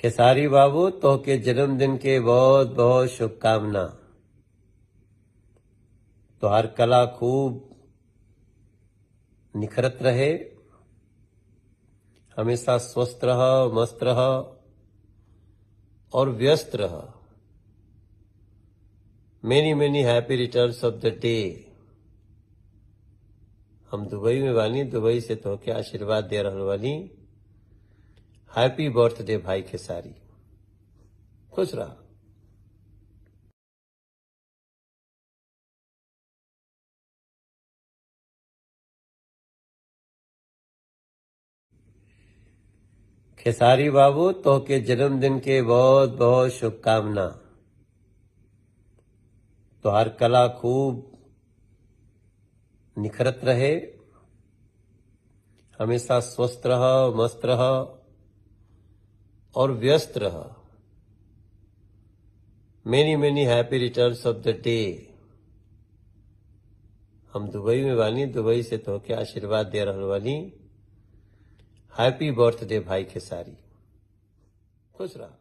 खेसारी बाबू तो के जन्मदिन के बहुत बहुत शुभकामना। तोहार कला खूब निखरत रहे, हमेशा स्वस्थ रह, मस्त रह और व्यस्त रह। Many many happy returns of the day. हम दुबई में बानी, दुबई से तोहके आशीर्वाद दे रहल बानी। हैप्पी बर्थडे भाई खेसारी, खुश रहा। खेसारी बाबू तो के जन्मदिन के बहुत बहुत शुभकामना। तोहार कला खूब निखरत रहे, हमेशा स्वस्थ रह, मस्त रह और व्यस्त रह। Many many happy returns of the day. हम दुबई में बानी, दुबई से तोहके आशीर्वाद दे रहल बानी। हैप्पी बर्थडे भाई खेसारी, खुश रहा।